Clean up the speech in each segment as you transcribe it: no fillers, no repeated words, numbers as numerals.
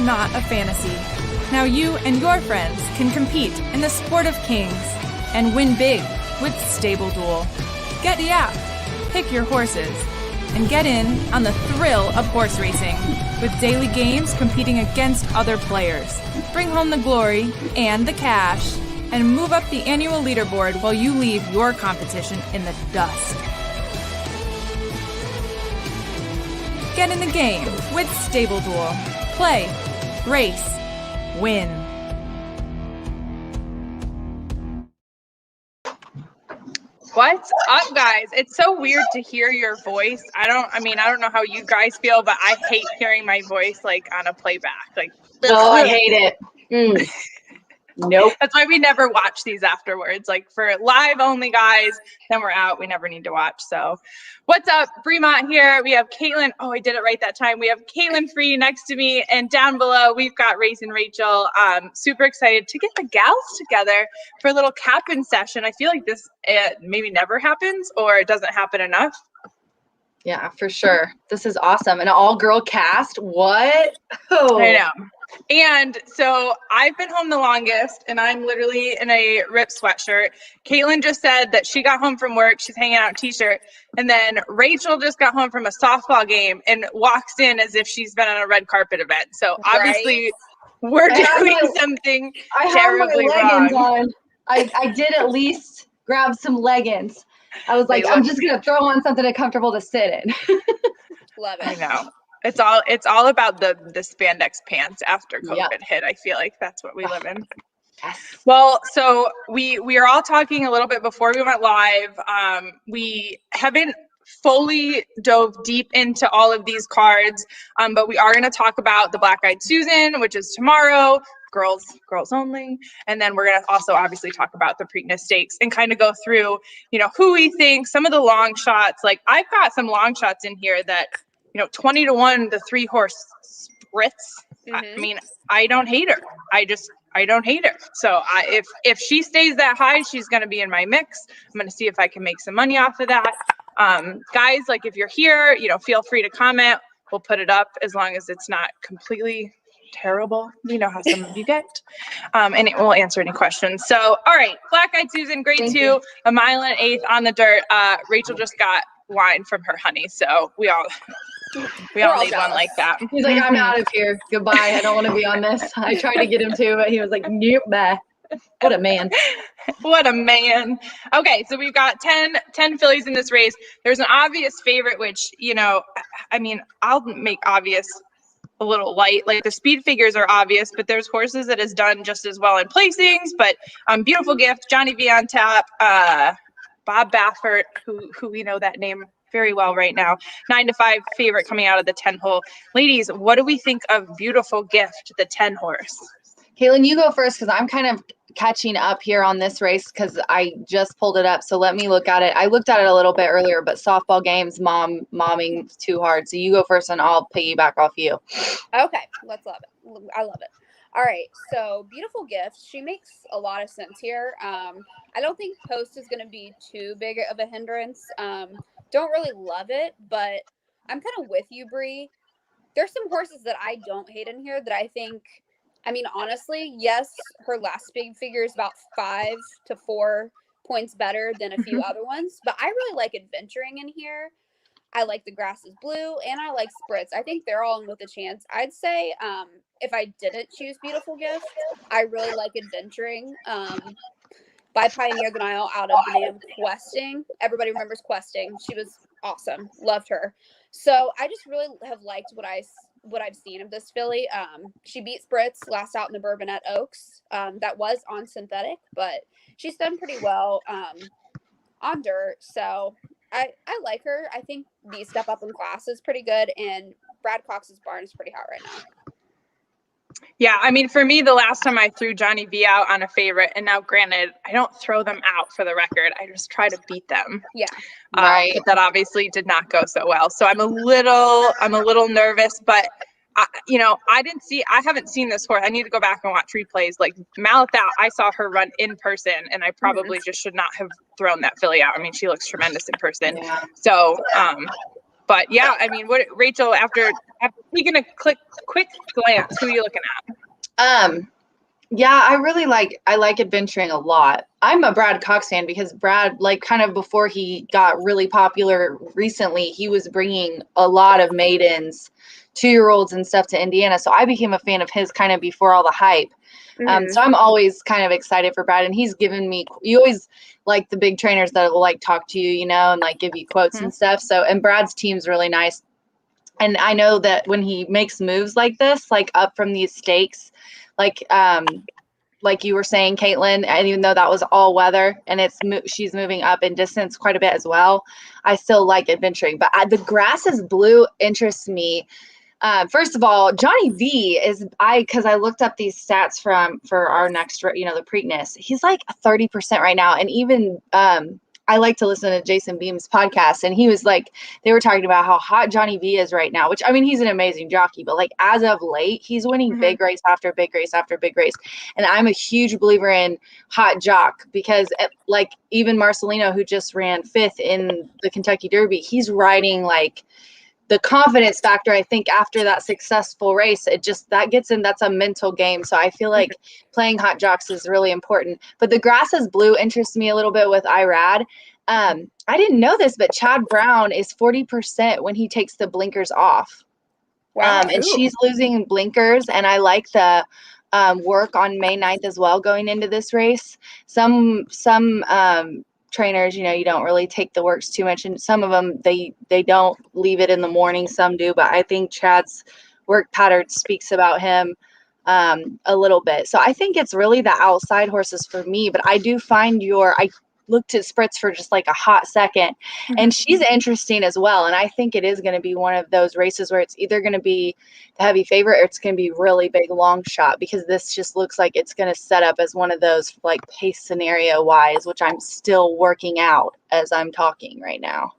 not a fantasy. Now you and your friends can compete in the sport of kings and win big with Stable Duel. Get the app, pick your horses, and get in on the thrill of horse racing with daily games competing against other players. Bring home the glory and the cash and move up the annual leaderboard while you leave your competition in the dust. Get in the game with Stable Duel. Play, race, win. What's up, guys? It's so weird to hear your voice. I don't know how you guys feel, but I hate hearing my voice like on a playback. Like, oh, I hate it. Nope. That's why we never watch these afterwards. Like for live only guys, then we're out. We never need to watch. So what's up? Bri Mott here. We have Kaitlin. Oh, I did it right that time. We have Kaitlin Free next to me, and down below we've got Race and Rachel. Super excited to get the gals together for a little Cappin session. I feel like this maybe never happens or it doesn't happen enough. Yeah, for sure. This is awesome. An all-girl cast. What? Oh. I know. And so I've been home the longest, and I'm literally in a ripped sweatshirt. Kaitlin just said that she got home from work. She's hanging out in t-shirt. And then Rachel just got home from a softball game and walks in as if she's been on a red carpet event. So obviously we're doing something terribly wrong. On. I did at least grab some leggings. I was like, I'm just going to throw on something comfortable to sit in. Love it. I know. It's all about the spandex pants after COVID hit. I feel like that's what we live in. Yes. Well, so we are all talking a little bit before we went live. We haven't fully dove deep into all of these cards, but we are going to talk about the Black-Eyed Susan, which is tomorrow. Girls only. And then we're going to also obviously talk about the Preakness Stakes and kind of go through, who we think, some of the long shots. Like I've got some long shots in here that 20-1, the 3-horse Spritz. Mm-hmm. I mean, I don't hate her. I don't hate her. So if she stays that high, she's going to be in my mix. I'm going to see if I can make some money off of that. Guys, like if you're here, feel free to comment. We'll put it up as long as it's not completely terrible. You know how some of you get. And it will answer any questions. So, all right, Black-Eyed Susan, grade 2, a mile and 1/8 on the dirt. Rachel just got wine from her honey, so we all need one like that. He's like, I'm out of here. Goodbye. I don't want to be on this. I tried to get him to, but he was like, nope, bye. What a man. What a man. Okay, so we've got 10 fillies in this race. There's an obvious favorite, which, I'll make obvious a little light. Like the speed figures are obvious, but there's horses that has done just as well in placings. But Beautiful Gift, Johnny V on tap, Bob Baffert, who we know that name very well right now. 9-5 favorite coming out of the 10-hole. Ladies, what do we think of Beautiful Gift, the 10-horse? Kaitlin, you go first because I'm kind of catching up here on this race because I just pulled it up. So let me look at it. I looked at it a little bit earlier, but softball games, momming too hard. So you go first and I'll piggyback off you. Okay, let's love it. I love it. All right, so Beautiful Gift. She makes a lot of sense here. I don't think post is going to be too big of a hindrance. Don't really love it, but I'm kind of with you, Bri. There's some horses that I don't hate in here that I think, honestly, yes, her last big figure is about 5 to 4 points better than a few other ones, but I really like Adventuring in here. I like The Grass is Blue, and I like Spritz. I think they're all in with a chance. I'd say if I didn't choose Beautiful Gift, I really like Adventuring by Pioneer the Nile out of the name Questing. Everybody remembers Questing. She was awesome. Loved her. So I just really have liked what I've seen of this filly. She beat Spritz last out in the Bourbonnette Oaks. That was on synthetic, but she's done pretty well on dirt. So I like her. I think the step up in class is pretty good, and Brad Cox's barn is pretty hot right now. Yeah, for me, the last time I threw Johnny V out on a favorite, and now granted, I don't throw them out for the record. I just try to beat them. Yeah. Right. But that obviously did not go so well. So I'm a little nervous, but I haven't seen this horse. I need to go back and watch replays. Like Malathaat, I saw her run in person, and I probably just should not have thrown that filly out. She looks tremendous in person. Yeah. So, but yeah, what Rachel, after After taking a quick glance, who are you looking at? Yeah, I like adventuring a lot. I'm a Brad Cox fan because Brad, like kind of before he got really popular recently, he was bringing a lot of maidens, 2-year-olds and stuff to Indiana. So I became a fan of his kind of before all the hype. So I'm always kind of excited for Brad, and he's given me, you always like the big trainers that will like talk to you, and like give you quotes and stuff. So, and Brad's team's really nice. And I know that when he makes moves like this, like up from these stakes, like you were saying, Kaitlin, and even though that was all weather and she's moving up in distance quite a bit as well, I still like adventuring. But the grass is blue interests me. First of all, Johnny V because I looked up these stats for our next, the Preakness. He's like 30% right now. And even, I like to listen to Jason Beam's podcast, and he was like, they were talking about how hot Johnny V is right now, which, I mean, he's an amazing jockey, but like as of late, he's winning big race after big race after big race. And I'm a huge believer in hot jock because like even Marcelino, who just ran 5th in the Kentucky Derby, he's riding like the confidence factor. I think after that successful race, that's a mental game. So I feel like playing hot jocks is really important. But the grass is blue interests me a little bit with Irad. I didn't know this, but Chad Brown is 40% when he takes the blinkers off. Wow. And she's losing blinkers, and I like the work on May 9th as well going into this race. Some trainers, you don't really take the works too much, and some of them they don't leave it in the morning, some do, but I think Chad's work pattern speaks about him a little bit. So I think it's really the outside horses for me, but I do find I looked at Spritz for just like a hot second, and she's interesting as well, and I think it is going to be one of those races where it's either going to be the heavy favorite or it's going to be really big long shot, because this just looks like it's going to set up as one of those like pace scenario wise, which I'm still working out as I'm talking right now.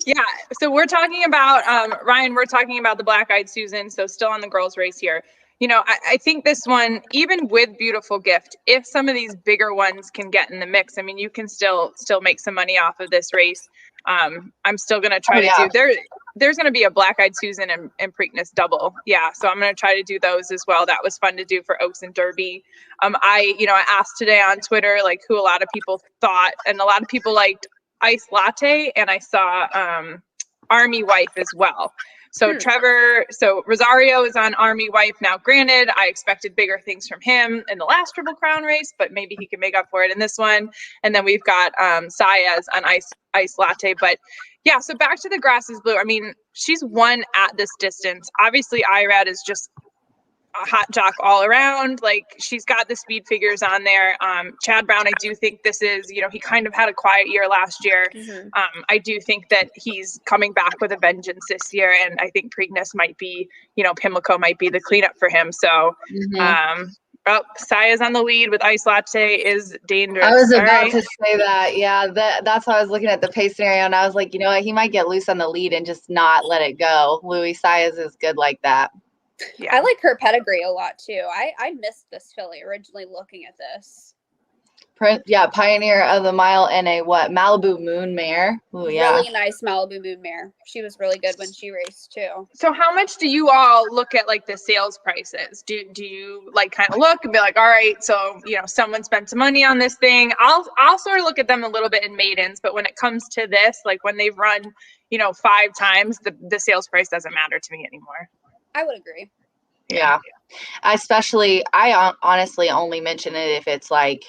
Yeah, so we're talking about Ryan, we're talking about the Black Eyed Susan, so still on the girls race here. I think this one, even with Beautiful Gift, if some of these bigger ones can get in the mix, I mean, you can still make some money off of this race. I'm still going to try to do there's going to be a Black Eyed Susan and Preakness double. Yeah. So I'm going to try to do those as well. That was fun to do for Oaks and Derby. I asked today on Twitter, like who a lot of people thought, and a lot of people liked Ice Latte, and I saw Army Wife as well. So Rosario is on Army Wife now. Granted, I expected bigger things from him in the last Triple Crown race, but maybe he can make up for it in this one. And then we've got Saez on Ice Latte. But yeah, so back to the grass is blue. I mean, she's won at this distance. Obviously, Irad is just a hot jock all around. Like, she's got the speed figures on there. Chad Brown, I do think this is, he kind of had a quiet year last year. I do think that he's coming back with a vengeance this year, and I think Preakness might be, Pimlico might be the cleanup for him. So Saya's on the lead with Ice Latte is dangerous. I was about to say that. Yeah, that's why I was looking at the pace scenario, and I was like, he might get loose on the lead and just not let it go. Louis Saez is good like that. Yeah. I like her pedigree a lot too. I missed this filly originally looking at this. Yeah, Pioneer of the Mile and a Malibu Moon Mare. Ooh, yeah. Really nice Malibu Moon Mare. She was really good when she raced too. So how much do you all look at like the sales prices? Do you like kind of look and be like, all right, so someone spent some money on this thing. I'll sort of look at them a little bit in maidens, but when it comes to this, like when they've run 5 times, the sales price doesn't matter to me anymore. I would agree. Yeah. I honestly only mention it if it's like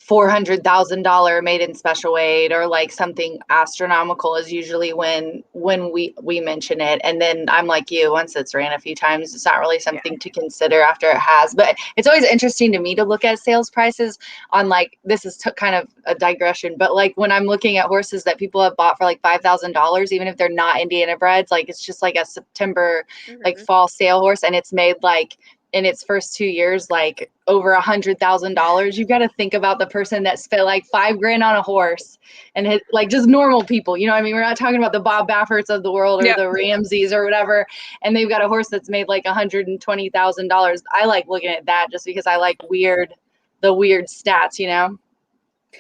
$400,000 maiden special weight or like something astronomical is usually when we mention it. And then I'm like you, once it's ran a few times, it's not really something to consider after it has. But it's always interesting to me to look at sales prices on like, this is kind of a digression, but like when I'm looking at horses that people have bought for like $5,000, even if they're not Indiana breds, like it's just like a September like fall sale horse, and it's made like in its first 2 years, like over $100,000. You've got to think about the person that spent like $5,000 on a horse and hit like just normal people. You know what I mean? We're not talking about the Bob Bafferts of the world or the Ramses or whatever. And they've got a horse that's made like $120,000. I like looking at that just because I like the weird stats,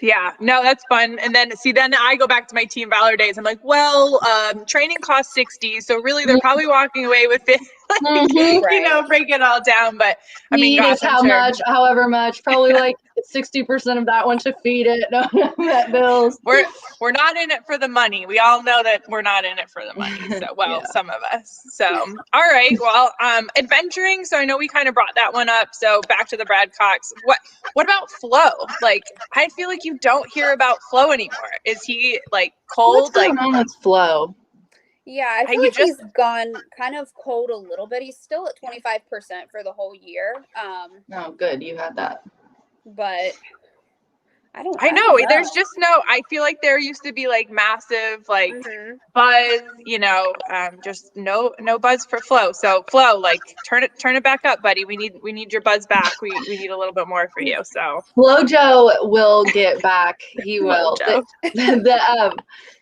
Yeah, no, that's fun. And then then I go back to my Team Valor days. I'm like, well, training costs 60, so really they're probably walking away with it, Mhm. break it all down. But I mean, Feed gosh, is I'm sure. however much, probably like 60% of that one to feed it. No, vet bills. We're not in it for the money. We all know that we're not in it for the money. So, well, Yeah. some of us. So, all right. Well, adventuring. So I know we kind of brought that one up. So back to the Brad Cox. What about Flo? Like, I feel like you don't hear about Flo anymore. Is he like cold? What's going on with Flo? Yeah, I feel like he's gone kind of cold a little bit. He's still at 25% for the whole year. Oh, good. You had that. But I don't know. know. There's just I feel like there used to be like massive like buzz, just no buzz for Flo. So Flo, like turn it back up, buddy. We need your buzz back. We need a little bit more for you. So Flojo will get back. He will.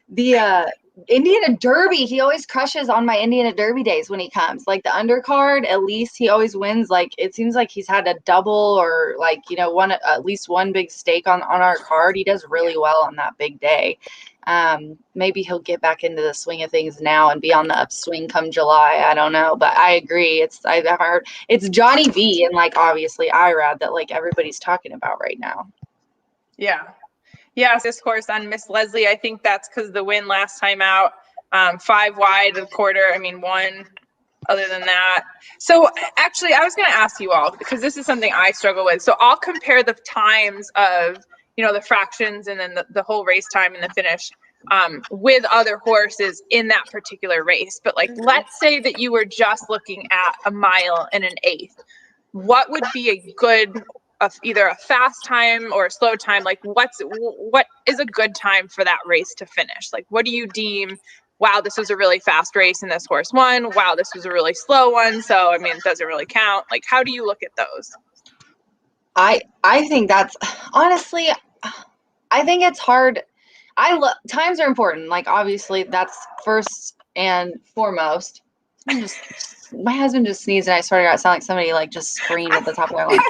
The Indiana Derby, he always crushes on my Indiana Derby days when he comes. Like the undercard, at least he always wins. Like it seems like he's had a double or like, at least one big stake on our card. He does really well on that big day. Maybe he'll get back into the swing of things now and be on the upswing come July. I don't know, but I agree. I've heard it's Johnny V and like obviously IRAD that like everybody's talking about right now. Yeah. Yeah, this course on Miss Leslie. I think that's because the win last time out, 5 wide of quarter. I mean, 1 other than that. So actually, I was going to ask you all, because this is something I struggle with. So I'll compare the times of, the fractions and then the whole race time and the finish with other horses in that particular race. But like, let's say that you were just looking at a mile and an eighth. What would be a good either a fast time or a slow time? Like what is a good time for that race to finish? Like what do you deem, wow, this was a really fast race and this horse won, wow, this was a really slow one, so I mean it doesn't really count? Like how do you look at those? I think that's honestly, I think it's hard. Times are important. Like obviously that's first and foremost. My husband just sneezed and I swear to God, it sounded like somebody like just screamed at the top of their lungs.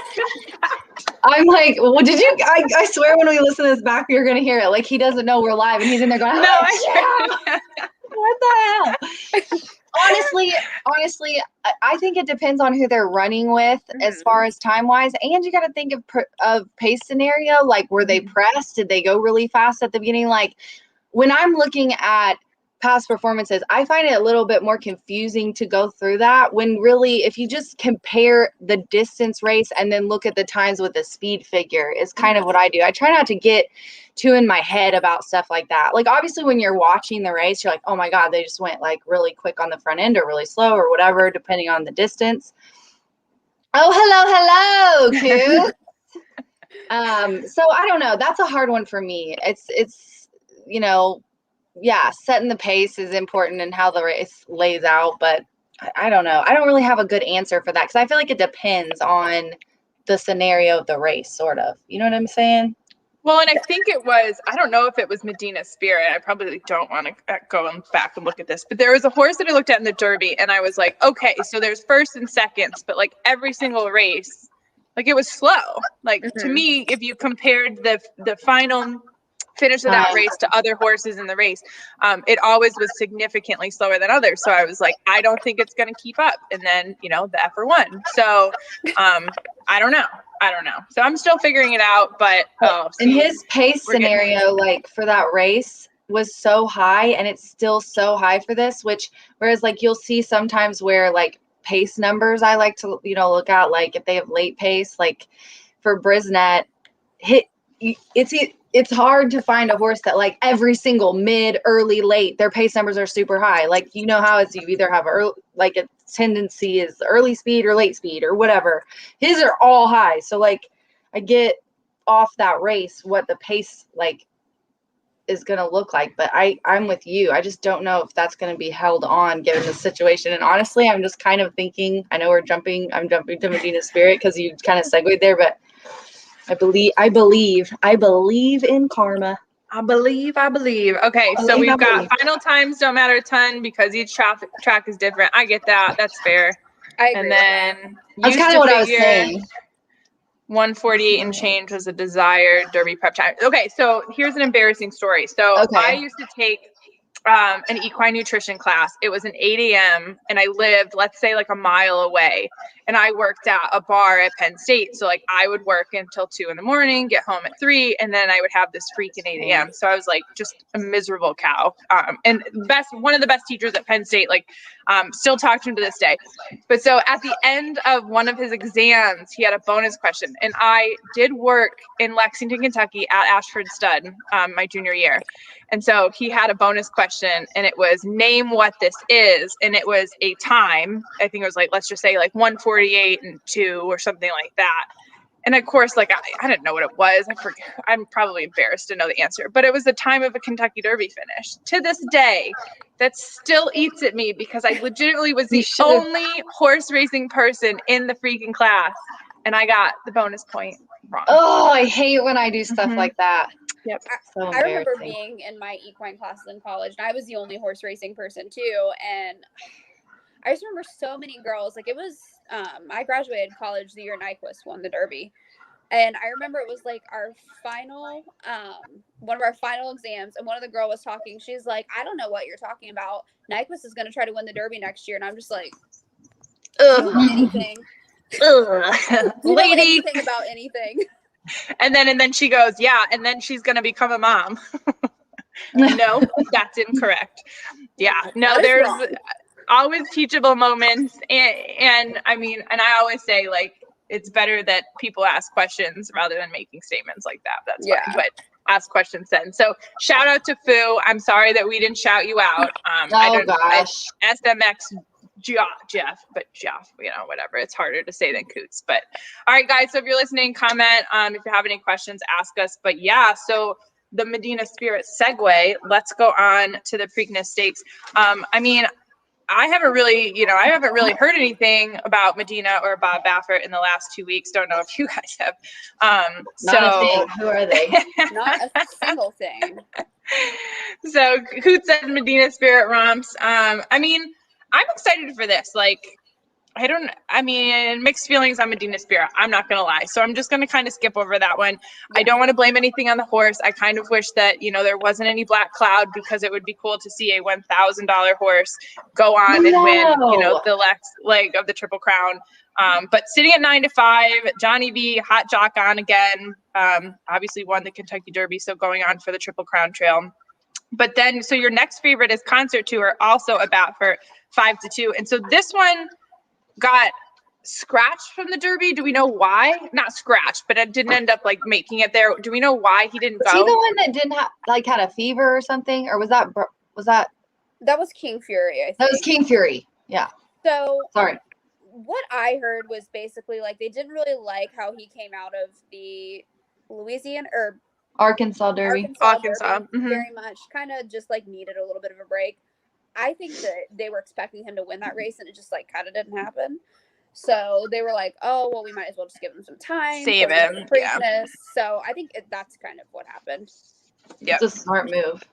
I'm like, well, did you? I swear when we listen to this back, you're gonna hear it. Like he doesn't know we're live and he's in there going, no, what the hell? Honestly, I think it depends on who they're running with as far as time wise, and you got to think of pace scenario. Like, were they pressed? Did they go really fast at the beginning? Like, when I'm looking at past performances, I find it a little bit more confusing to go through that when really, if you just compare the distance race and then look at the times with the speed figure is kind of what I do. I try not to get too in my head about stuff like that. Like obviously when you're watching the race, you're like, oh my God, they just went like really quick on the front end or really slow or whatever, depending on the distance. Oh, hello, Q. So I don't know. That's a hard one for me. It's yeah, setting the pace is important and how the race lays out, but I don't know. I don't really have a good answer for that because I feel like it depends on the scenario of the race, sort of. You know what I'm saying? Well, and I think I don't know if it was Medina Spirit. I probably don't want to go back and look at this, but there was a horse that I looked at in the Derby and I was like, okay, so there's first and seconds, but like every single race, like it was slow. Like to me, if you compared the final finish of that race to other horses in the race, it always was significantly slower than others. So I was like, I don't think it's going to keep up. And then, the effer won. So I don't know. So I'm still figuring it out, but and his pace scenario, like for that race was so high and it's still so high for this, whereas like you'll see sometimes where like pace numbers, I like to, look at, like if they have late pace, like for Brisnet, it's hard to find a horse that like every single mid, early, late, their pace numbers are super high. Like, how it's, you either have like a tendency is early speed or late speed or whatever. His are all high. So like I get off that race what the pace like is going to look like, but I'm with you. I just don't know if that's going to be held on given the situation. And honestly, I'm just kind of thinking, I know I'm jumping to Medina Spirit because you kind of segued there, but I believe in karma. I believe. Okay, so we've got final times don't matter a ton because each track is different. I get that. That's fair. I agree. And then that's kind of what I was saying. 148 and change was a desired Derby prep time. Okay, so here's an embarrassing story. So Okay. I used to take an equine nutrition class. It was an 8 a.m. and I lived, let's say, like a mile away. And I worked at a bar at Penn State. So like I would work until 2 a.m, get home at 3, and then I would have this freaking 8 a.m. So I was like just a miserable cow. And one of the best teachers at Penn State, like still talk to him to this day. But so at the end of one of his exams, he had a bonus question. And I did work in Lexington, Kentucky at Ashford Stud my junior year. And so he had a bonus question, and it was name what this is. And it was a time. I think it was like, let's just say like 148 and 2 or something like that. And of course, like I didn't know what it was. I forget. I'm probably embarrassed to know the answer, but it was the time of a Kentucky Derby finish. To this day, that still eats at me because I legitimately was the only horse racing person in the freaking class, and I got the bonus point wrong. Oh, I hate when I do stuff like that. Yep. So I remember embarrassing. being in my equine classes in college, and I was the only horse racing person too. And I just remember so many girls. Like it was, I graduated college the year Nyquist won the Derby, and I remember it was like our final, one of our final exams, and one of the girls was talking. She's like, "I don't know what you're talking about. Nyquist is going to try to win the Derby next year," and I'm just like, anything, lady, anything about anything. And then she goes, yeah, and then she's gonna become a mom. No, that's incorrect. Yeah, no, there's always teachable moments, and I mean, and I always say like it's better that people ask questions rather than making statements like that. That's fine, but ask questions then. So shout out to Fu. I'm sorry that we didn't shout you out. Gosh. SMX Jeff, you know, whatever. It's harder to say than Coots. But all right, guys. So if you're listening, comment. If you have any questions, ask us. But yeah, so the Medina Spirit segue. Let's go on to the Preakness Stakes. I mean, I haven't really heard anything about Medina or Bob Baffert in the last 2 weeks. Don't know if you guys have. Not a thing. Who are they? Not a single thing. So Coots said Medina Spirit romps. I mean, I'm excited for this. Like, mixed feelings on Medina Spirit. I'm not going to lie. So I'm just going to kind of skip over that one. I don't want to blame anything on the horse. I kind of wish that, there wasn't any black cloud, because it would be cool to see a $1,000 horse go on and win, the last leg of the Triple Crown. But sitting at 9-5, Johnny V, hot jock on again, obviously won the Kentucky Derby. So going on for the Triple Crown Trail. But then, so your next favorite is Concert Tour, also a bat for 5-2. And so this one got scratched from the Derby. Do we know why? Not scratched, but it didn't end up like making it there. Do we know why he didn't go? Was he the one that didn't have had a fever or something? Or was that King Fury, I think. That was King Fury. Yeah. So sorry. What I heard was basically like they didn't really like how he came out of the Louisiana or Arkansas Derby. Arkansas. Derby very much. Kind of just like needed a little bit of a break. I think that they were expecting him to win that race, and it just like kind of didn't happen. So they were like, "Oh, well, we might as well just give him some time, save him." Yeah. So I think that's kind of what happened. Yeah, it's a smart move.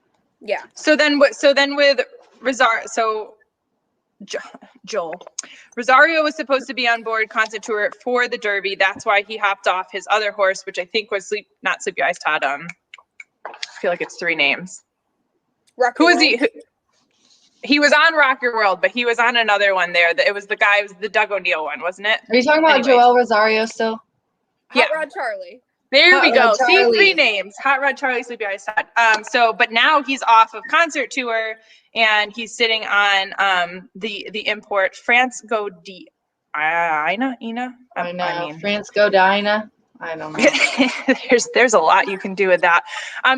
Yeah. So then with Rosario, so Joel Rosario was supposed to be on board Concert Tour for the Derby. That's why he hopped off his other horse, which I think was not Sleepy Eyes Todd. I feel like it's 3 names. Who is he? He was on Rock Your World, but he was on another one there. It was the Doug O'Neill one, wasn't it? Are you talking about Joel Rosario still? Hot Rod Charlie. There we go. See, 3 names. Hot Rod Charlie, Sleepy Eyes Todd. But now he's off of Concert Tour, and he's sitting on the import France Godina. I know. France Godina. I don't know. There's a lot you can do with that.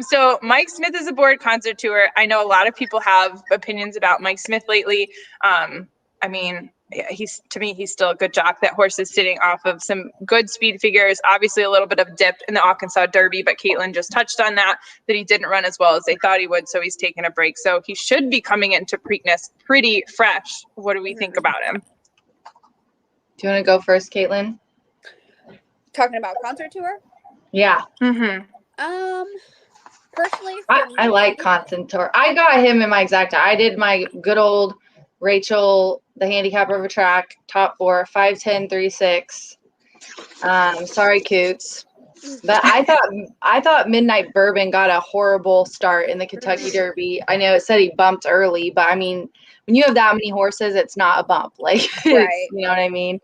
So Mike Smith is aboard Concert Tour. I know a lot of people have opinions about Mike Smith lately. I mean, he's still a good jock. That horse is sitting off of some good speed figures. Obviously, a little bit of dip in the Arkansas Derby, but Kaitlin just touched on that he didn't run as well as they thought he would. So he's taking a break. So he should be coming into Preakness pretty fresh. What do we think about him? Do you want to go first, Kaitlin? Talking about Concert Tour? Yeah. Personally, I like Concert Tour. I got him in my exacta. I did my good old Rachel, the handicap over track, top 4, 5'10", 3'6". Sorry, Coots. But I thought Midnight Bourbon got a horrible start in the Kentucky Derby. I know it said he bumped early, but I mean, when you have that many horses, it's not a bump. Like, Right. you know what I mean?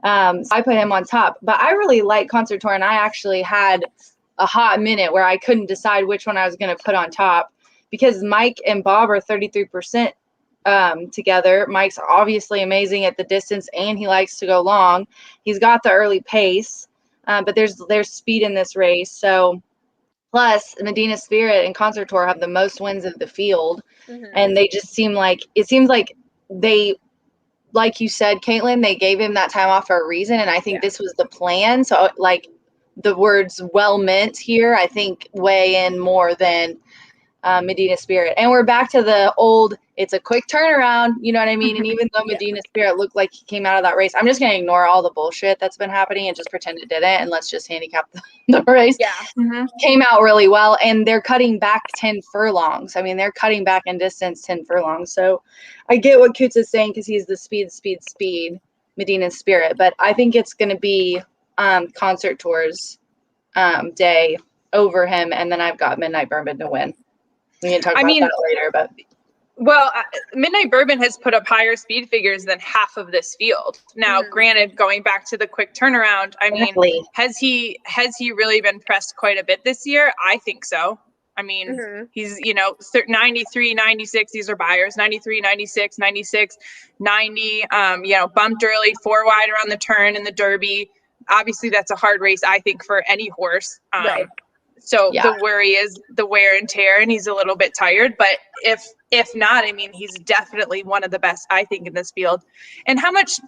So I put him on top. But I really like Concert Tour, and I actually had a hot minute where I couldn't decide which one I was going to put on top because Mike and Bob are 33% together. Mike's obviously amazing at the distance, and he likes to go long. He's got the early pace. But there's speed in this race. So plus Medina Spirit and Concert Tour have the most wins of the field. And they just seems like they, like you said, Kaitlin, they gave him that time off for a reason. And I think this was the plan. So like the words well meant here, I think weigh in more than Medina Spirit. And we're back to the old, it's a quick turnaround, you know what I mean? And even though Medina Spirit looked like he came out of that race, I'm just going to ignore all the bullshit that's been happening and just pretend it didn't. And let's just handicap the race. Yeah. Came out really well. And they're cutting back 10 furlongs. I mean, they're cutting back in distance 10 furlongs. So I get what Coots is saying because he's the speed, Medina Spirit. But I think it's going to be Concert Tour's day over him. And then I've got Midnight Bourbon to win. We can talk about that later, but Midnight Bourbon has put up higher speed figures than half of this field. Now, granted, going back to the quick turnaround, I mean, has he really been pressed quite a bit this year? I think so. I mean, he's, 93, 96, these are buyers, 93, 96, 96, 90, bumped early, 4 wide around the turn in the Derby. Obviously, that's a hard race, I think, for any horse. Right. So the worry is the wear and tear, and he's a little bit tired. But if not, I mean, he's definitely one of the best, I think, in this field. And how much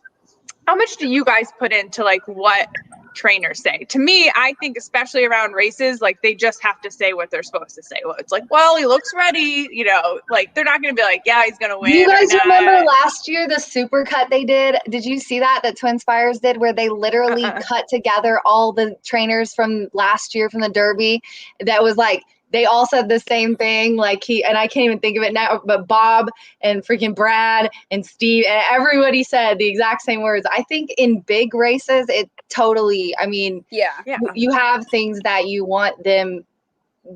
do you guys put into like what trainers say? To me, I think especially around races, like they just have to say what they're supposed to say. Well, it's like, well, he looks ready, like they're not going to be like, yeah, he's going to win. Do you guys remember last year the super cut they did? Did you see that Twin Spires did where they literally cut together all the trainers from last year from the Derby? That was like, they all said the same thing. Like and I can't even think of it now, but Bob and freaking Brad and Steve and everybody said the exact same words. I think in big races, it totally, I mean, you have things that you want them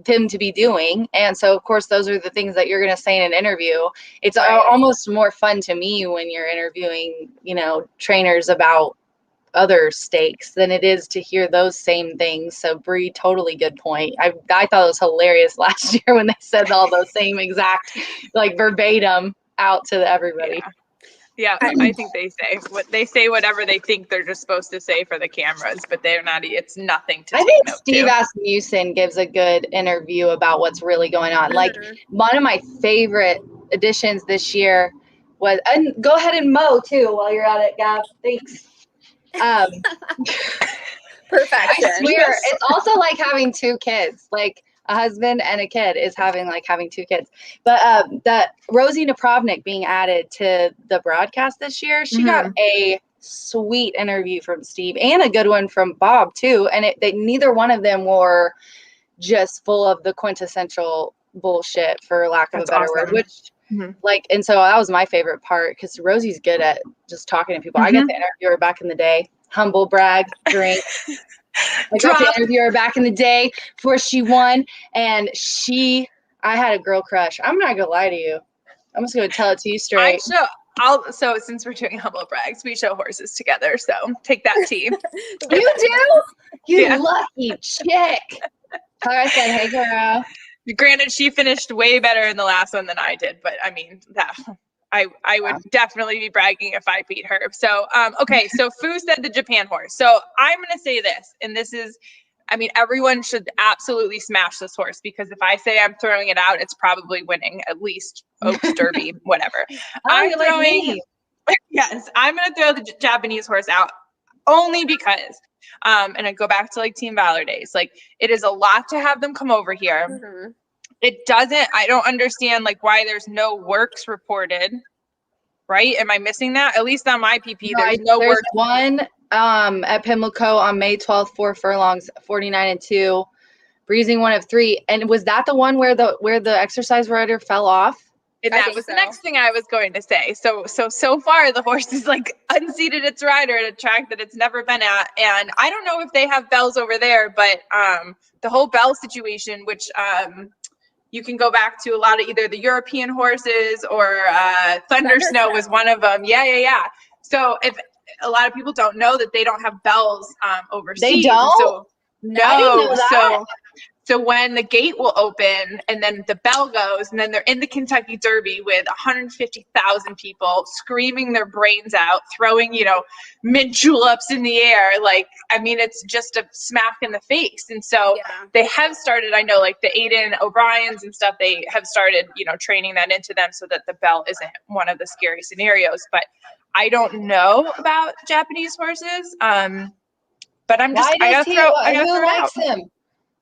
to be doing. And so of course, those are the things that you're going to say in an interview. It's almost more fun to me when you're interviewing, trainers about other stakes than it is to hear those same things. So Bri, totally good point. I thought it was hilarious last year when they said all those same exact, like verbatim out to everybody. Yeah, I think they say whatever they think they're just supposed to say for the cameras, but they're not. It's nothing to. I think Steve Asmussen gives a good interview about what's really going on. Like one of my favorite additions this year was, and go ahead and mow too while you're at it, Gav. Thanks. Perfection. I swear, it's also like having 2 kids. Like a husband and a kid is having 2 kids. But that Rosie Napravnik being added to the broadcast this year, she got a sweet interview from Steve and a good one from Bob too. And neither one of them were just full of the quintessential bullshit, for lack of a better word, which and so that was my favorite part because Rosie's good at just talking to people. I got to interview her back in the day. Humble brag, drink. I got to interview her back in the day before she won, and I had a girl crush. I'm not gonna lie to you. I'm just gonna tell it to you straight. So since we're doing humble brags, we show horses together. So take that, team. You do? You lucky chick. I said, hey girl. Granted, she finished way better in the last one than I did, but I mean I would definitely be bragging if I beat her. So okay, so Fu said the Japan horse. So I'm gonna say this, and this is, I mean, everyone should absolutely smash this horse because if I say I'm throwing it out, it's probably winning at least Oaks Derby, whatever. I'm throwing. Yes, I'm gonna throw the Japanese horse out only because. And I go back to Team Valor days. It is a lot to have them come over here. It doesn't, I don't understand why there's no works reported, right? Am I missing that? At least on my PP, there's works. One at Pimlico on May 12th, 4 furlongs, 49-2, breezing 1 of 3. And was that the one where the exercise rider fell off? And I that think was the so. next thing I was going to say. So far the horse is like unseated its rider at a track that it's never been at. And I don't know if they have bells over there, but the whole bell situation, which you can go back to a lot of either the European horses or Thunder Snow was one of them. Yeah. So if a lot of people don't know that they don't have bells overseas. They don't? So I didn't know that. So when the gate will open and then the bell goes and then they're in the Kentucky Derby with 150,000 people screaming their brains out, throwing, mint juleps in the air. Like, I mean, it's just a smack in the face. And so they have started, I know, like the Aiden O'Briens and stuff, they have started, training that into them so that the bell isn't one of the scary scenarios. But I don't know about Japanese horses. But I'm just, I gotta throw it likes out. him?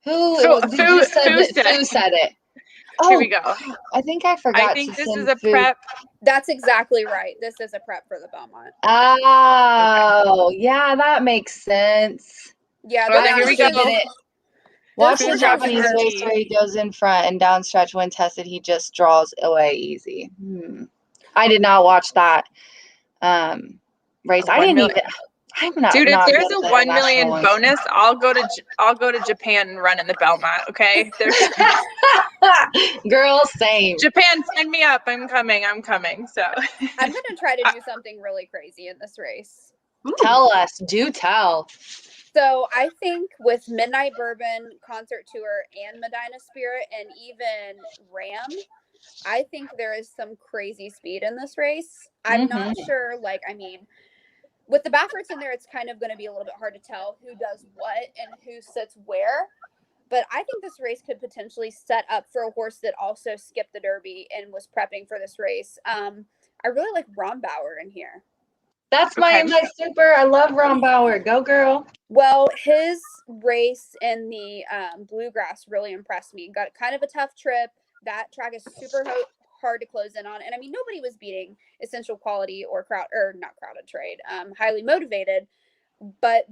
Who Fu said it? Oh, here we go. I think I forgot. I think this is a prep. That's exactly right. This is a prep for the Belmont. Oh, yeah, that makes sense. Yeah, Well, then here we go. Watch This the is Japanese our race where he goes in front and down stretch when tested, he just draws away easy. I did not watch that race. I didn't even. I'm not. Dude, if there's good a at 1 million international bonus, I'll go to Japan and run in the Belmont. Okay, girl, same. Japan, send me up. I'm coming. So I'm gonna try to do something really crazy in this race. Tell us. Do tell. So I think with Midnight Bourbon, Concert Tour, and Medina Spirit, and even Ram, I think there is some crazy speed in this race. I'm not sure. Like, I mean, with the Bafferts in there, it's kind of going to be a little bit hard to tell who does what and who sits where. But I think this race could potentially set up for a horse that also skipped the Derby and was prepping for this race. I really like Rombauer in here. That's my super. I love Rombauer. Go, girl. Well, his race in the Bluegrass really impressed me. Got kind of a tough trip. That track is super hard to close in on. And I mean, nobody was beating Essential Quality or not Crowded Trade, Highly Motivated. But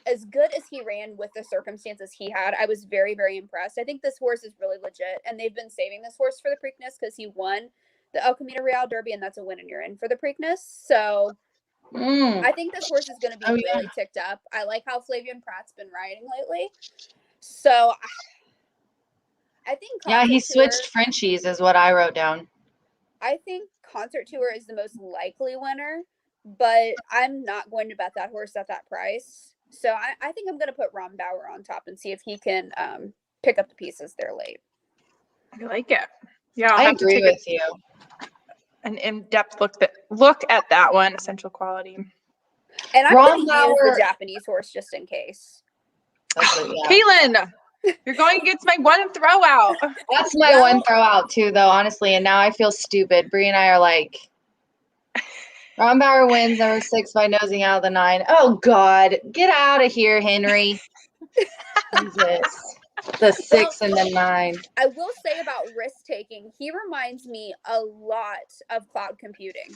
as good as he ran with the circumstances he had, I was very, very impressed. I think this horse is really legit, and they've been saving this horse for the Preakness because he won the El Camino Real Derby, and that's a win and you're in for the Preakness. So I think this horse is going to be really ticked up. I like how Flavian Pratt's been riding lately. So I think he switched Frenchies is what I wrote down. I think Concert Tour is the most likely winner, but I'm not going to bet that horse at that price. So I think I'm going to put Rombauer on top and see if he can pick up the pieces there late. I like it. Yeah, I agree with you. An in-depth look at that one, Essential Quality. And I'm going to use the Japanese horse just in case. Kaitlin, you're going against my one throw out. That's my one throw out too, though, honestly. And now I feel stupid. Bri and I are like, Rombauer wins number 6 by nosing out of the 9. Oh God, get out of here, Henry. Jesus. The 6 and the 9. I will say about risk taking, he reminds me a lot of Cloud Computing.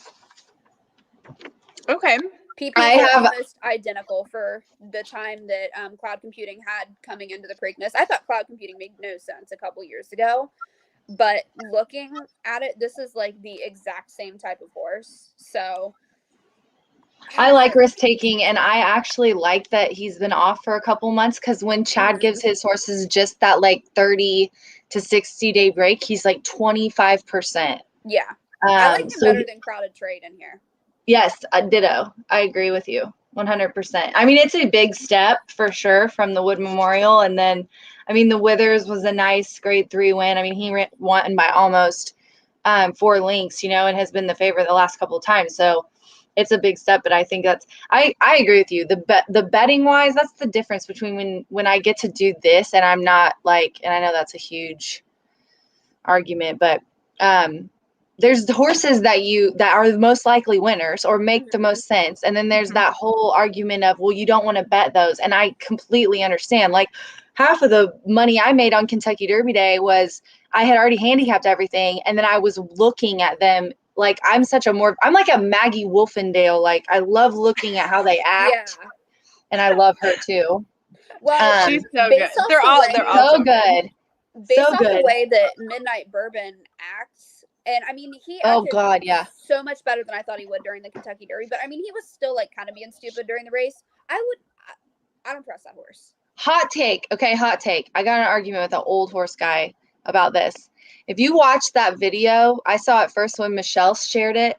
Okay. People are almost identical for the time that Cloud Computing had coming into the Preakness. I thought Cloud Computing made no sense a couple years ago, but looking at it, this is like the exact same type of horse. So I like risk taking, and I actually like that he's been off for a couple months because when Chad gives his horses just that like 30 to 60 day break, he's like 25%. Yeah. I like him better than Crowded Trade in here. Yes, ditto. I agree with you 100%. I mean, it's a big step for sure from the Wood Memorial. And then, I mean, the Withers was a nice grade 3 win. I mean, he won by almost 4 lengths, and has been the favorite the last couple of times. So it's a big step, but I think I agree with you. The betting wise, that's the difference between when I get to do this and I'm not like, and I know that's a huge argument, but there's the horses that are the most likely winners or make the most sense. And then there's that whole argument of, well, you don't want to bet those. And I completely understand. Like half of the money I made on Kentucky Derby Day was I had already handicapped everything. And then I was looking at them. Like I'm like a Maggie Wolfendale. Like I love looking at how they act. Yeah. And I love her too. Well, she's so good. They're all so good. based So off good. the way that Midnight Bourbon acts, and I mean, he Oh acted God, yeah. so much better than I thought he would during the Kentucky Derby. But I mean, he was still like kind of being stupid during the race. I don't trust that horse. Hot take. Okay, hot take. I got in an argument with an old horse guy about this. If you watch that video, I saw it first when Michelle shared it.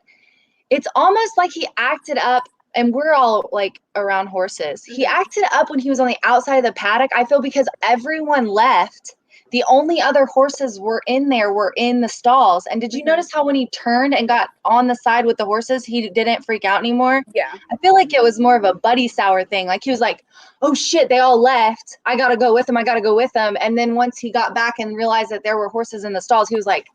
It's almost like he acted up, and we're all like around horses. He acted up when he was on the outside of the paddock, I feel, because everyone left. The only other horses were in the stalls. And did you notice how when he turned and got on the side with the horses, he didn't freak out anymore? Yeah. I feel like it was more of a Buddy Sour thing. Like he was like, oh shit, they all left. I got to go with them. And then once he got back and realized that there were horses in the stalls, he was like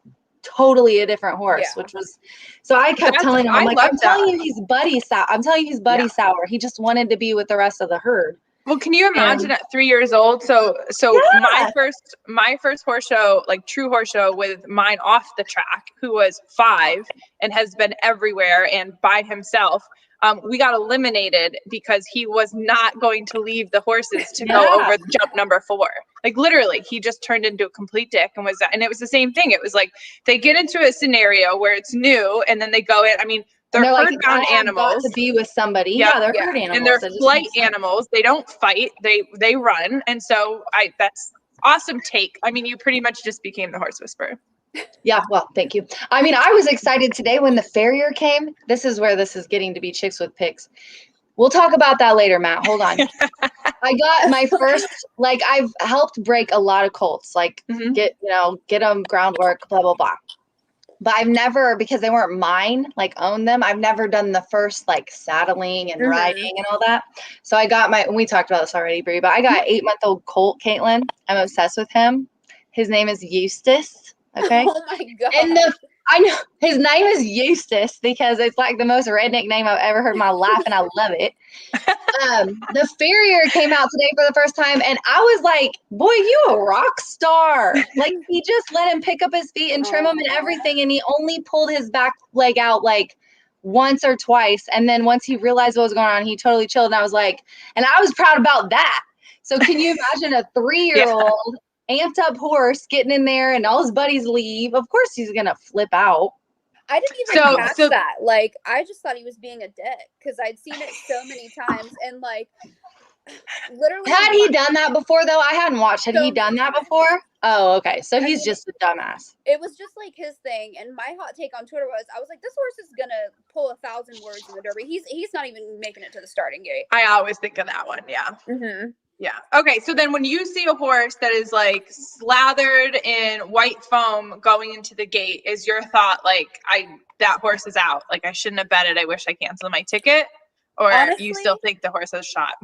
totally a different horse, which was, so I kept telling him, I'm telling you he's Buddy Sour. He just wanted to be with the rest of the herd. Well, can you imagine at 3 years old? So my first horse show, like true horse show with mine off the track, who was 5 and has been everywhere and by himself. We got eliminated because he was not going to leave the horses to go over the jump number 4. Like literally, he just turned into a complete dick and it was the same thing. It was like they get into a scenario where it's new and then they go in. I mean, they're herd-bound animals. To be with somebody. Yeah, they're herd animals. And they're flight animals. They don't fight. They run. And so that's awesome take. I mean, you pretty much just became the horse whisperer. Yeah, well, thank you. I mean, I was excited today when the farrier came. This is where this is getting to be chicks with picks. We'll talk about that later, Matt. Hold on. I got my first, like, I've helped break a lot of colts, like get them groundwork, blah, blah, blah. But I've never, because they weren't mine, like own them. I've never done the first like saddling and riding and all that. So I got we talked about this already, Bri, but I got 8-month-old colt, Kaitlin. I'm obsessed with him. His name is Eustace. Okay. Oh my God. And I know his name is Eustace because it's like the most redneck name I've ever heard in my life, and I love it. The farrier came out today for the first time, and I was like, boy, you a rock star. Like, he just let him pick up his feet and trim him and everything, and he only pulled his back leg out like once or twice, and then once he realized what was going on, he totally chilled, and I was like, and I was proud about that. So can you imagine a 3-year-old amped up horse getting in there and all his buddies leave? Of course he's gonna flip out. I didn't even catch that. Like, I just thought he was being a dick because I'd seen it so many times, and like literally. Had he done that before though? I hadn't watched. Had he done that before? Oh, okay. So he's just a dumbass. It was just like his thing, and my hot take on Twitter was, I was like, this horse is gonna pull 1,000 words in the Derby. He's not even making it to the starting gate. I always think of that one. Yeah. Yeah. Okay. So then when you see a horse that is like slathered in white foam going into the gate, is your thought like, that horse is out? Like, I shouldn't have betted. I wish I canceled my ticket. Or honestly, you still think the horse has shot?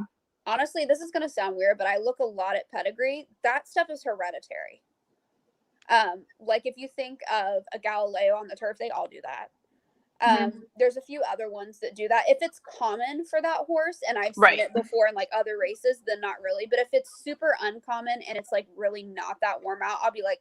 Honestly, this is going to sound weird, but I look a lot at pedigree. That stuff is hereditary. Like if you think of a Galileo on the turf, they all do that. There's a few other ones that do that. If it's common for that horse, and I've seen it before in like other races, then not really. But if it's super uncommon and it's like really not that warm out, I'll be like,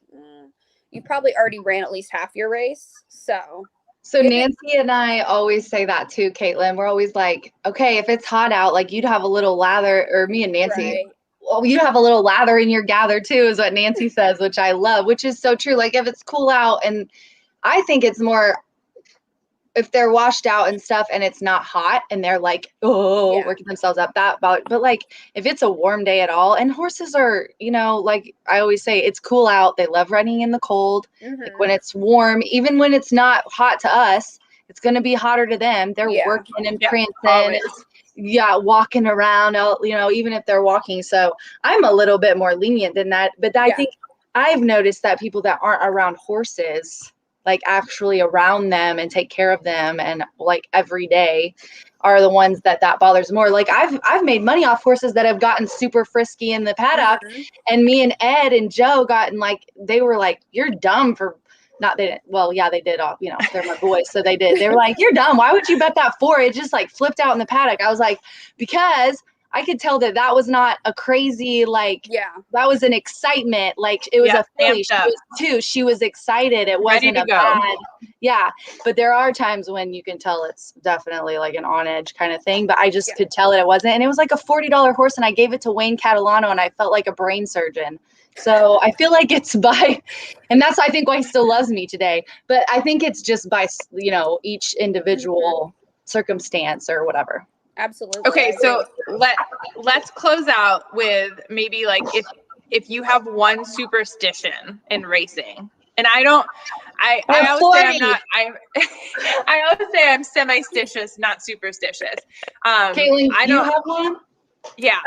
you probably already ran at least half your race. So Nancy and I always say that too, Kaitlin. We're always like, okay, if it's hot out, like you'd have a little lather, or me and Nancy, well, you have a little lather in your gather too, is what Nancy says, which I love, which is so true. Like if it's cool out, and I think it's more if they're washed out and stuff and it's not hot and they're like, working themselves up but like if it's a warm day at all, and horses are, like I always say, it's cool out. They love running in the cold. Like when it's warm, even when it's not hot to us, it's going to be hotter to them. They're working and prancing. Walking around, even if they're walking. So I'm a little bit more lenient than that. But I think I've noticed that people that aren't around horses, like actually around them and take care of them and like every day, are the ones that bothers more. Like I've made money off horses that have gotten super frisky in the paddock, and me and Ed and Joe gotten like, they were like, you're dumb for not, they didn't, well, yeah, they did all, they're my boys. So they did, they were like, you're dumb. Why would you bet that 4? It just like flipped out in the paddock. I was like, because I could tell that was not a crazy, like, that was an excitement. Like it was a filly. She was 2. She was excited. It wasn't a bad. Yeah. But there are times when you can tell it's definitely like an on edge kind of thing, but I just could tell it wasn't. And it was like a $40 horse, and I gave it to Wayne Catalano, and I felt like a brain surgeon So I feel like it's by, and that's I think why he still loves me today. But I think it's just by each individual circumstance or whatever. Absolutely. Okay, so let's close out with maybe like if you have one superstition in racing, and I always say I'm not, I always say I'm semi-stitious, not superstitious. Kaitlin, I do you don't, have one? yeah.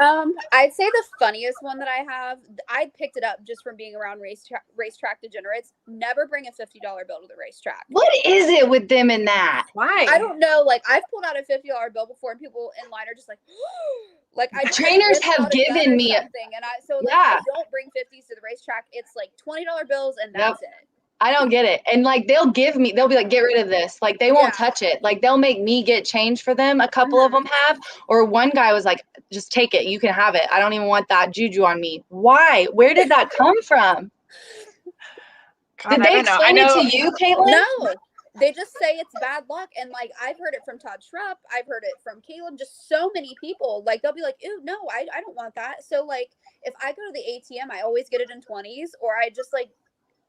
I'd say the funniest one that I have, I picked it up just from being around racetrack degenerates. Never bring a $50 bill to the racetrack. What is it with them in that? Why? I don't know. Like, I've pulled out a $50 bill before, and people in line are just like, like, I just Trainers like, have given me something, and I don't bring 50s to the racetrack. It's like $20 bills, and that's it. I don't get it. And like they'll be like, get rid of this. Like they won't touch it. Like they'll make me get change for them. A couple of them have. Or one guy was like, just take it. You can have it. I don't even want that juju on me. Why? Where did that come from? God, did they explain it to you, Kaitlin? No. They just say it's bad luck. And like I've heard it from Todd Schrupp. I've heard it from Caleb. Just so many people. Like they'll be like, ew, no, I don't want that. So like if I go to the ATM, I always get it in 20s, or I just like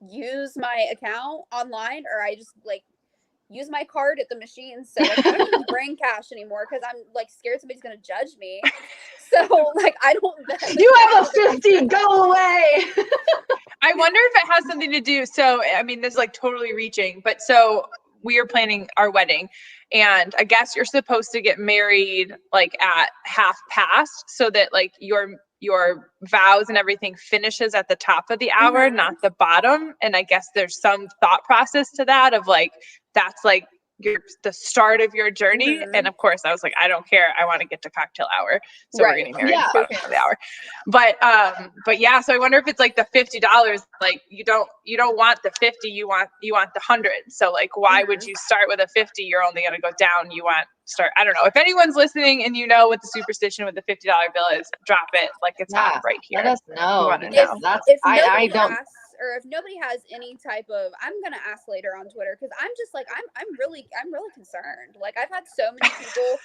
use my account online, or I just like use my card at the machine. So like, I don't even bring cash anymore because I'm like scared somebody's gonna judge me. So like I don't. You have a 50. Go away. I wonder if it has something to do. So I mean, this is like totally reaching, but so we are planning our wedding, and I guess you're supposed to get married like at half past, so that like your vows and everything finishes at the top of the hour, not the bottom. And I guess there's some thought process to that of like, that's like the start of your journey. And of course I was like, I don't care. I want to get to cocktail hour. So we're getting married at the bottom of the hour. But yeah, so I wonder if it's like the $50, like you don't want the 50, you want the 100. So like, why would you start with a 50? You're only going to go down. I don't know. If anyone's listening and you know what the superstition with the $50 bill is, drop it. Like it's not right here. Let us know. If I don't. Or if nobody has any type of, I'm gonna ask later on Twitter, because I'm just like I'm really concerned. Like I've had so many people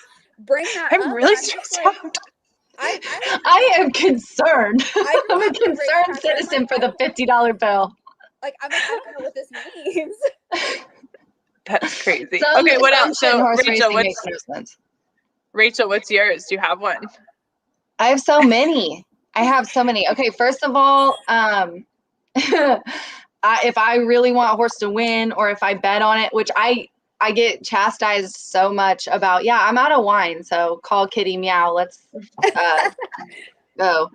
bring that up. I'm really stressed out. I am concerned. I'm a concerned citizen for the $50 bill. Like I don't know what this means. That's crazy. Okay, what else? So Rachel, what's yours? Do you have one? I have so many. Okay, first of all, if I really want a horse to win, or if I bet on it, which I get chastised so much about, I'm out of wine, so call Kitty Meow. Let's go.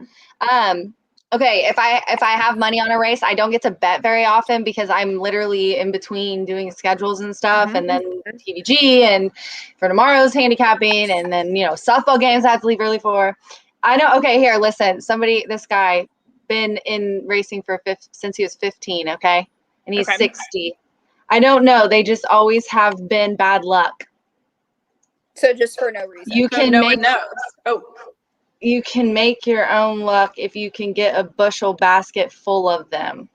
Okay, if I have money on a race, I don't get to bet very often because I'm literally in between doing schedules and stuff, and then TVG, and for tomorrow's handicapping, and then softball games I have to leave early for. I know. Okay, here, listen. This guy been in racing since he was 15, okay? And he's 60. I don't know. They just always have been bad luck. So just for no reason. You can make your own luck if you can get a bushel basket full of them.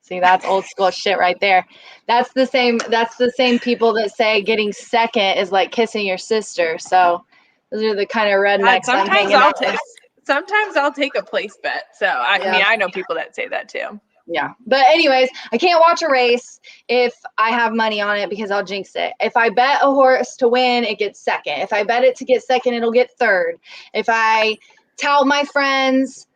See, that's old school shit right there. That's the same people that say getting second is like kissing your sister. So those are the kind of rednecks I'm hanging out with. Sometimes I'll take a place bet. So I mean, I know people that say that too. Yeah. But anyways, I can't watch a race if I have money on it because I'll jinx it. If I bet a horse to win, it gets second. If I bet it to get second, it'll get third. If I tout my friends,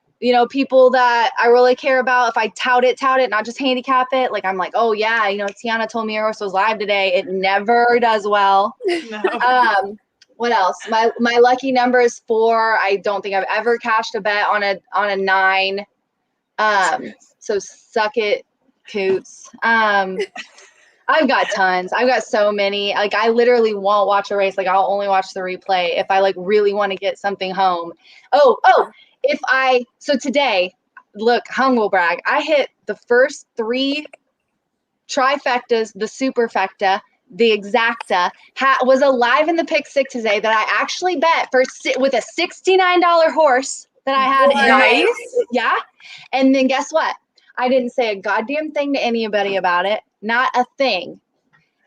people that I really care about, if I tout it, not just handicap it, like I'm like, oh yeah, Tiana told me her horse was live today. It never does well. No. What else? My lucky number is 4. I don't think I've ever cashed a bet on a 9. So suck it, Coots. I've got tons. I've got so many. Like I literally won't watch a race. Like I'll only watch the replay if I like really want to get something home. So today, look, humble brag. I hit the first 3 trifectas, the superfecta, the exacta, was alive in the pick 6 today that I actually bet with a $69 horse that I had. Nice. Yeah. And then guess what? I didn't say a goddamn thing to anybody about it. Not a thing.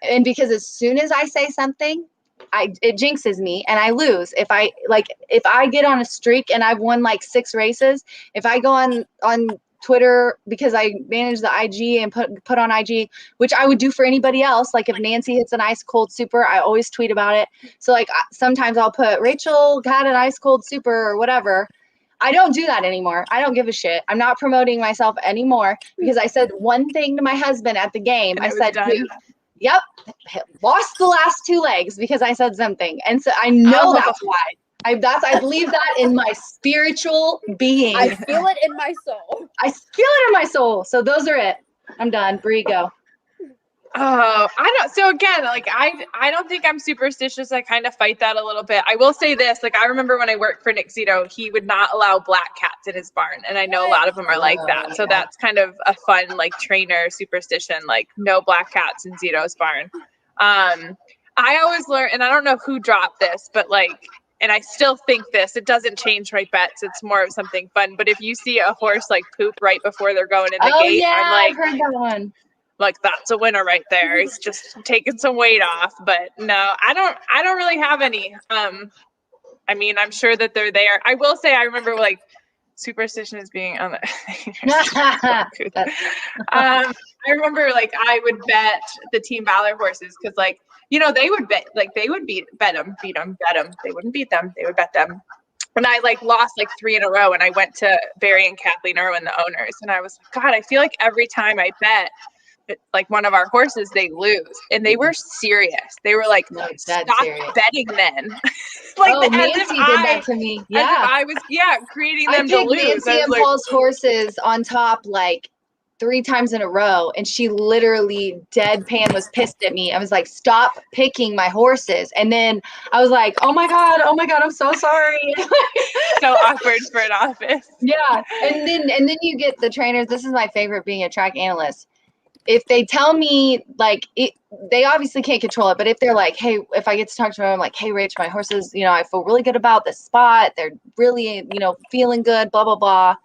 And because as soon as I say something, it jinxes me and I lose. If I get on a streak and I've won like 6 races, if I go on Twitter, because I manage the IG and put on IG, which I would do for anybody else. Like if Nancy hits an ice cold super, I always tweet about it. So like sometimes I'll put Rachel had an ice cold super or whatever. I don't do that anymore. I don't give a shit. I'm not promoting myself anymore because I said one thing to my husband at the game. And I said, done. yep, lost the last 2 legs because I said something. And so I know that's why. I believe that in my spiritual being. I feel it in my soul. I feel it in my soul. So those are it. I'm done. Bri, go. Oh, I don't. So again, like I don't think I'm superstitious. I kind of fight that a little bit. I will say this: like I remember when I worked for Nick Zito, he would not allow black cats in his barn, and I know a lot of them are like that. So that's kind of a fun like trainer superstition, like no black cats in Zito's barn. I always learn, and I don't know who dropped this, but like, and I still think this. It doesn't change my bets. It's more of something fun. But if you see a horse like poop right before they're going in the gate, I'm like, I've heard that one. Like that's a winner right there. He's just taking some weight off. But no, I don't really have any. I mean, I'm sure that they're there. I will say I remember like superstition is being on the I remember like I would bet the Team Valor horses because like, you know, they would bet like they would beat them. They wouldn't beat them, they would bet them. And I like lost like 3 in a row, and I went to Barry and Kathleen Irwin, the owners, and I was like, God, I feel like every time I bet like one of our horses, they lose. And they were serious. They were like, stop betting then. Like Nancy did that to me. Yeah. As if I was creating them to lose. Nancy and Paul's horses on top like 3 times in a row, and she literally deadpan was pissed at me. I was like, stop picking my horses. And then I was like, oh my god, I'm so sorry. So awkward for an office. Yeah. And then you get the trainers. This is my favorite, being a track analyst. If they tell me like it, they obviously can't control it, but if they're like, hey, if I get to talk to them, I'm like, hey, Rach, my horses, you know, I feel really good about this spot. They're really, you know, feeling good, blah, blah, blah.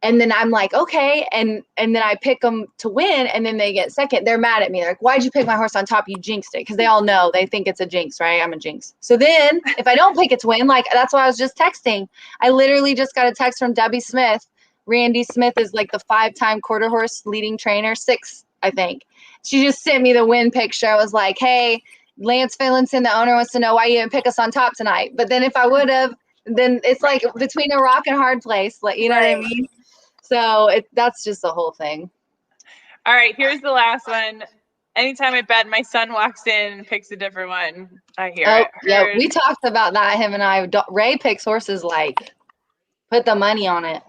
And then I'm like, okay. And then I pick them to win, and then they get second. They're mad at me. They're like, why'd you pick my horse on top? You jinxed it. Because they all know, they think it's a jinx, right? I'm a jinx. So then if I don't pick it to win, like that's why I was just texting. I literally just got a text from Debbie Smith. Randy Smith is like the 5-time quarter horse leading trainer, 6, I think. She just sent me the win picture. I was like, hey, Lance Finlinson, the owner, wants to know why you didn't pick us on top tonight. But then if I would have, then it's like between a rock and a hard place. Like, you know what I mean? So that's just the whole thing. All right, here's the last one. Anytime I bet, my son walks in and picks a different one. I hear it. Yeah, we talked about that, him and I. Ray picks horses like, put the money on it.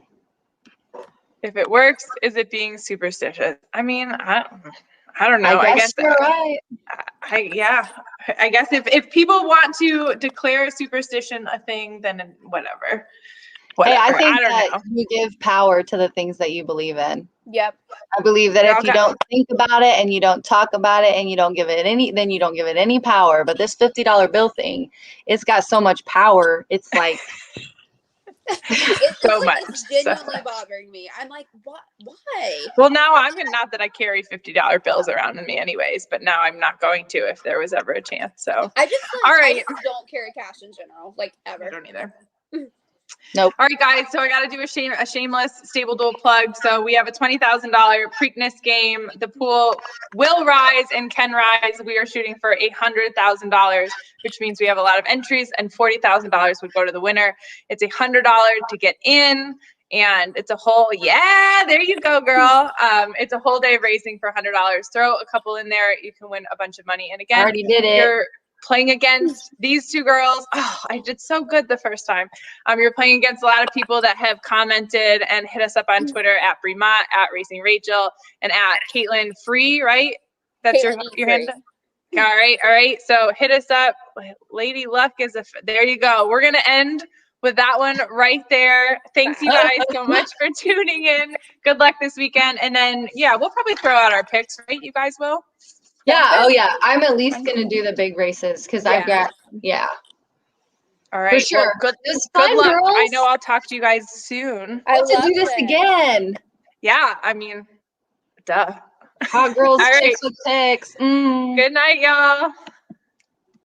If it works, is it being superstitious? I mean, I don't know. I guess you're right. I guess if people want to declare superstition a thing, then whatever. Hey, I think that you give power to the things that you believe in. Yep. I believe that if you don't think about it and you don't talk about it and you don't give it then you don't give it any power. But this $50 bill thing, it's got so much power. It's like it's genuinely bothering me. I'm like, what? Why? Well, now I'm not that I carry $50 bills around with me anyways, but now I'm not going to if there was ever a chance. So I just I don't carry cash in general, like ever. I don't either. Nope. All right, guys. So I got to do a shameless stable duel plug. So we have a $20,000 Preakness game. The pool will rise and can rise. We are shooting for $100,000, which means we have a lot of entries, and $40,000 would go to the winner. It's $100 to get in, and it's a whole there you go, girl. It's a whole day of racing for $100. Throw a couple in there, you can win a bunch of money. And again, I already did it. You're playing against these 2 girls. Oh, I did so good the first time. You're playing against a lot of people that have commented and hit us up on Twitter at Bri Mott, at Racing Rachel, and at Kaitlin Free, right? That's Kaitlin your handle. All right. So hit us up. Lady Luck is there you go. We're gonna end with that one right there. Thanks you guys so much for tuning in. Good luck this weekend, and then we'll probably throw out our picks, right? You guys will. Yeah. Oh yeah. I'm at least gonna do the big races because I've got All right. For sure. Well, good luck. Girls. I know I'll talk to you guys soon. I want to do this again. Yeah. I mean, duh. Hot girls, All right. chicks with picks. Good night, y'all.